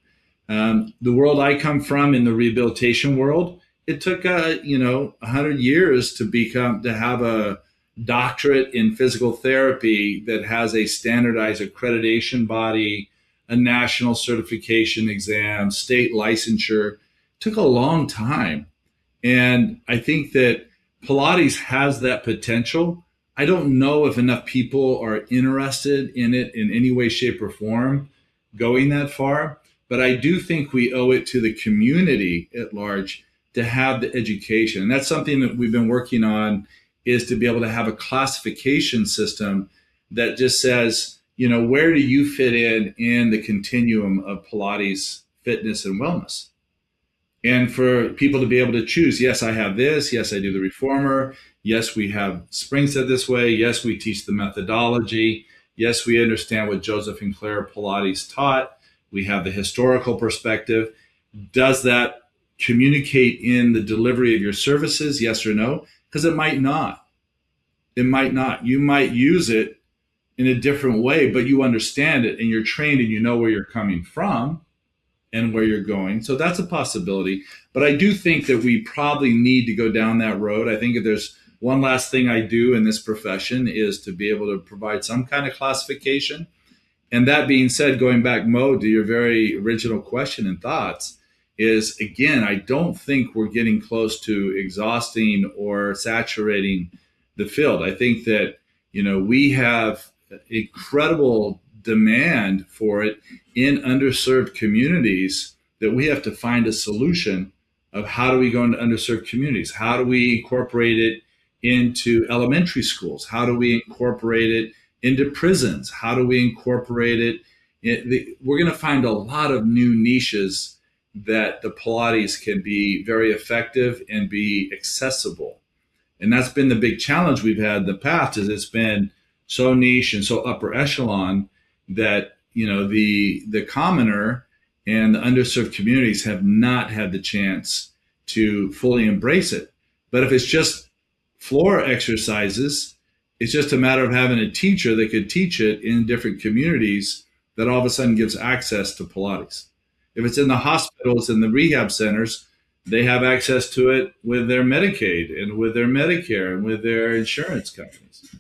The world I come from, in the rehabilitation world, it took 100 years to have a doctorate in physical therapy that has a standardized accreditation body, a national certification exam, state licensure. It took a long time. And I think that Pilates has that potential. I don't know if enough people are interested in it in any way, shape, or form going that far, but I do think we owe it to the community at large to have the education. And that's something that we've been working on, is to be able to have a classification system that just says, where do you fit in the continuum of Pilates fitness and wellness? And for people to be able to choose, yes, I have this. Yes, I do the reformer. Yes, we have spring set this way. Yes, we teach the methodology. Yes, we understand what Joseph and Claire Pilates taught. We have the historical perspective. Does that communicate in the delivery of your services? Yes or no? Because it might not. It might not. You might use it in a different way, but you understand it and you're trained and you know where you're coming from and where you're going. So that's a possibility. But I do think that we probably need to go down that road. I think if there's one last thing I do in this profession is to be able to provide some kind of classification. And that being said, going back, Mo, to your very original question and thoughts, is, again, I don't think we're getting close to exhausting or saturating the field. I think that, we have incredible demand for it in underserved communities, that we have to find a solution of how do we go into underserved communities? How do we incorporate it into elementary schools? How do we incorporate it into prisons? How do we incorporate it? We're going to find a lot of new niches that the Pilates can be very effective and be accessible. And that's been the big challenge we've had in the past, is it's been so niche and so upper echelon that, the commoner and the underserved communities have not had the chance to fully embrace it. But if it's just floor exercises, it's just a matter of having a teacher that could teach it in different communities that all of a sudden gives access to Pilates. If it's in the hospitals and the rehab centers, they have access to it with their Medicaid and with their Medicare and with their insurance companies.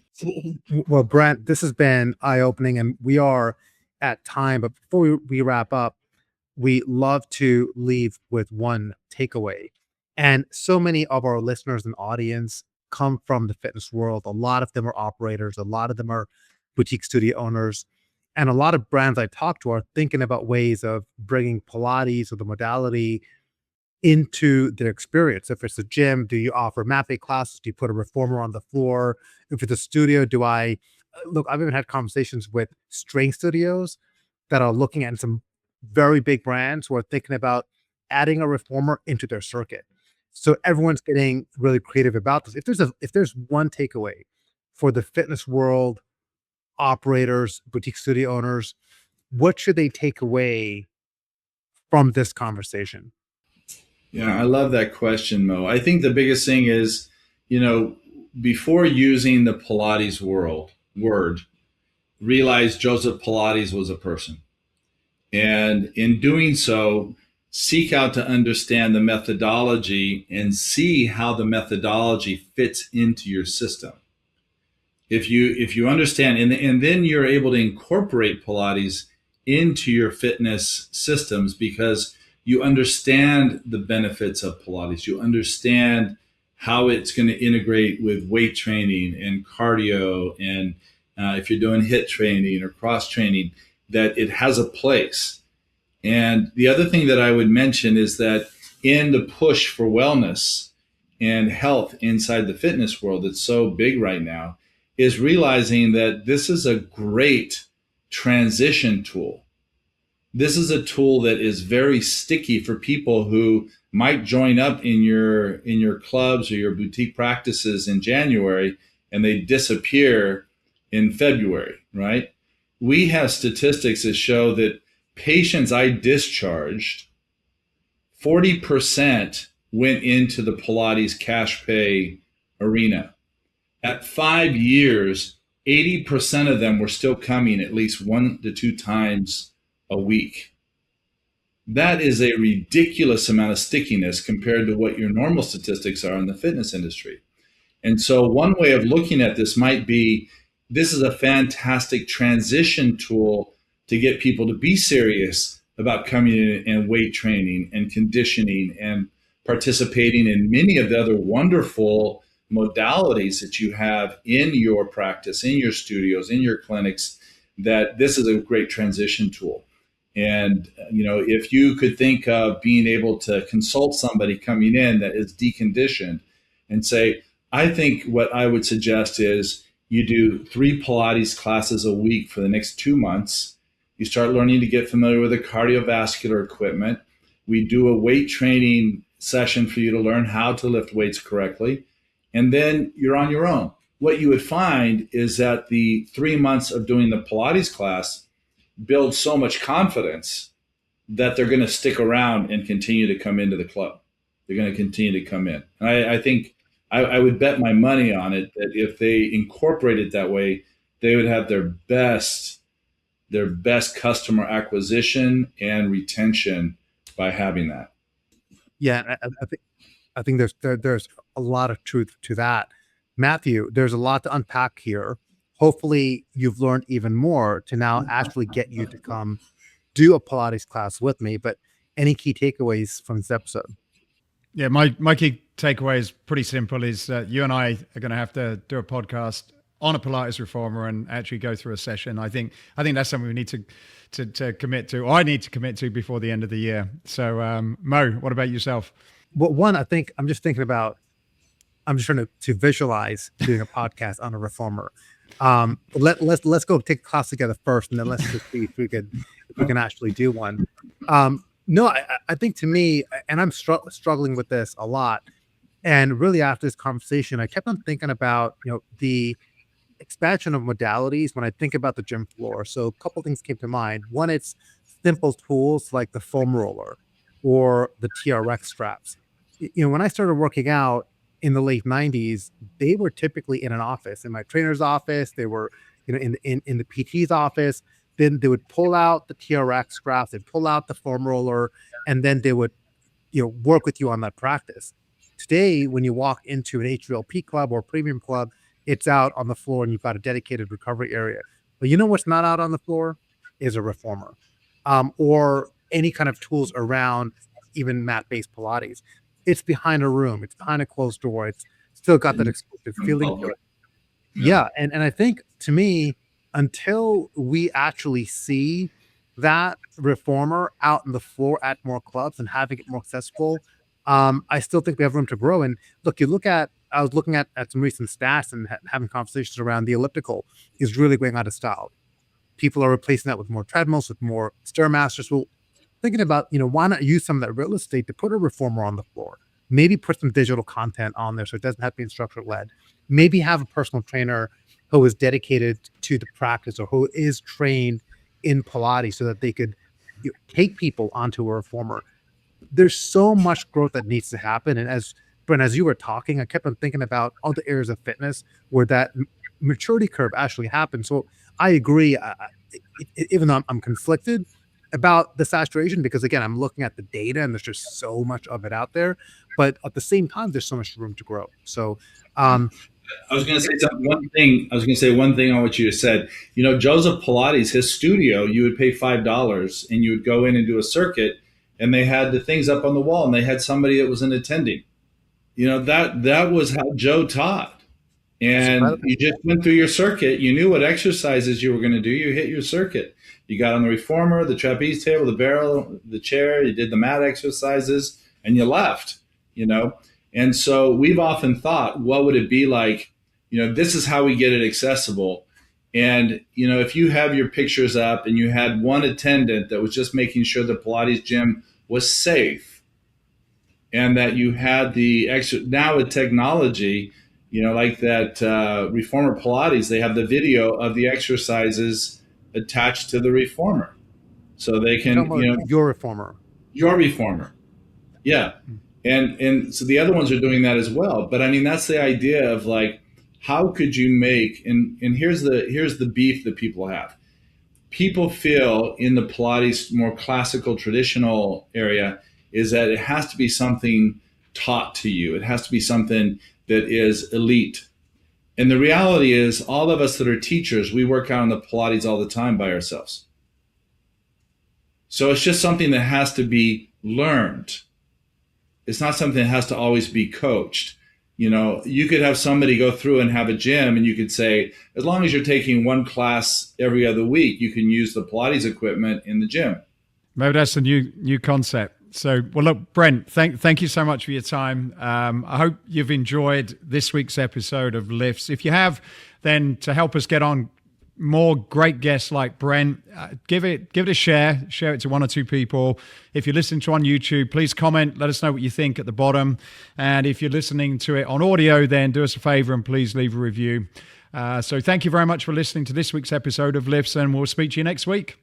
Well, Brent, this has been eye-opening, and we are at time. But before we wrap up, we love to leave with one takeaway. And so many of our listeners and audience come from the fitness world. A lot of them are operators. A lot of them are boutique studio owners. And a lot of brands I talk to are thinking about ways of bringing Pilates or the modality into their experience. If it's a gym, do you offer mat classes? Do you put a reformer on the floor? If it's a studio, do I look? I've even had conversations with strength studios that are looking at some very big brands who are thinking about adding a reformer into their circuit. So everyone's getting really creative about this. If there's one takeaway for the fitness world, operators, boutique studio owners, what should they take away from this conversation? Yeah, I love that question, Mo. I think the biggest thing is, before using the Pilates word, realize Joseph Pilates was a person. And in doing so, seek out to understand the methodology and see how the methodology fits into your system. If you understand, and then you're able to incorporate Pilates into your fitness systems because you understand the benefits of Pilates. You understand how it's going to integrate with weight training and cardio, and if you're doing HIIT training or cross training, that it has a place. And the other thing that I would mention is that in the push for wellness and health inside the fitness world that's so big right now, is realizing that this is a great transition tool. This is a tool that is very sticky for people who might join up in your clubs or your boutique practices in January and they disappear in February, right? We have statistics that show that patients I discharged, 40% went into the Pilates cash pay arena. At 5 years, 80% of them were still coming at least 1 to 2 times a week. That is a ridiculous amount of stickiness compared to what your normal statistics are in the fitness industry. And so one way of looking at this might be, this is a fantastic transition tool to get people to be serious about coming in and weight training and conditioning and participating in many of the other wonderful modalities that you have in your practice, in your studios, in your clinics, that this is a great transition tool. And, if you could think of being able to consult somebody coming in that is deconditioned and say, I think what I would suggest is you do 3 Pilates classes a week for the next 2 months. You start learning to get familiar with the cardiovascular equipment. We do a weight training session for you to learn how to lift weights correctly. And then you're on your own. What you would find is that the 3 months of doing the Pilates class builds so much confidence that they're going to stick around and continue to come into the club. They're going to continue to come in. And I think I would bet my money on it that if they incorporate it that way, they would have their best customer acquisition and retention by having that. Yeah, I think there's a lot of truth to that. Matthew, there's a lot to unpack here. Hopefully you've learned even more to now actually get you to come do a Pilates class with me. But any key takeaways from this episode? Yeah, my key takeaway is pretty simple, is that you and I are going to have to do a podcast on a Pilates reformer and actually go through a session. I think that's something we need to commit to, or I need to commit to before the end of the year. So Mo, what about yourself? Well, one, I'm just trying to visualize doing a podcast on a reformer. Let's go take a class together first, and then let's just see if we can actually do one. No, I think to me, and I'm struggling with this a lot, and really after this conversation, I kept on thinking about the expansion of modalities when I think about the gym floor. So a couple things came to mind. One, it's simple tools like the foam roller or the TRX straps. When I started working out, in the late 90s, they were typically in an office, in my trainer's office. They were, in the PT's office. Then they would pull out the TRX graphs, they'd pull out the foam roller, and then they would, work with you on that practice. Today, when you walk into an HVLP club or premium club, it's out on the floor and you've got a dedicated recovery area. But you know what's not out on the floor is a reformer, or any kind of tools around even mat-based Pilates. It's behind a room. It's behind a closed door. It's still got that exclusive feeling to it. Yeah. And I think, to me, until we actually see that reformer out on the floor at more clubs and having it more accessible, I still think we have room to grow. And look, I was looking at some recent stats and having conversations around the elliptical is really going out of style. People are replacing that with more treadmills, with more Stairmasters. Well, thinking about, why not use some of that real estate to put a reformer on the floor? Maybe put some digital content on there so it doesn't have to be instructor led. Maybe have a personal trainer who is dedicated to the practice or who is trained in Pilates so that they could take people onto a reformer. There's so much growth that needs to happen. And as Brent, as you were talking, I kept on thinking about all the areas of fitness where that maturity curve actually happens. So I agree, even though I'm conflicted about the saturation, because again, I'm looking at the data and there's just so much of it out there. But at the same time, there's so much room to grow. So I was going to say one thing on what you just said. Joseph Pilates, his studio, you would pay $5 and you would go in and do a circuit, and they had the things up on the wall, and they had somebody that was an attending. That was how Joe taught. And you just went through your circuit. You knew what exercises you were going to do. You hit your circuit. You got on the reformer, the trapeze table, the barrel, the chair. You did the mat exercises, and you left. And so we've often thought, what would it be like? This is how we get it accessible. And, if you have your pictures up and you had one attendant that was just making sure the Pilates gym was safe, and that you had now with technology, like that reformer Pilates, they have the video of the exercises attached to the reformer. So they can, your reformer. Yeah. And so the other ones are doing that as well. But I mean, that's the idea of like, how could you make, and here's the beef that people have. People feel in the Pilates more classical traditional area is that it has to be something taught to you. It has to be something that is elite. And the reality is, all of us that are teachers, we work out on the Pilates all the time by ourselves. So it's just something that has to be learned. It's not something that has to always be coached. You could have somebody go through and have a gym, and you could say, as long as you're taking one class every other week, you can use the Pilates equipment in the gym. Maybe that's a new concept. So, well, look, Brent, thank you so much for your time. I hope you've enjoyed this week's episode of Lifts. If you have, then to help us get on more great guests like Brent, give it a share it to one or two people. If you're listening to on YouTube, please comment, let us know what you think at the bottom. And if you're listening to it on audio, then do us a favor and please leave a review. So thank you very much for listening to this week's episode of Lifts, and we'll speak to you next week.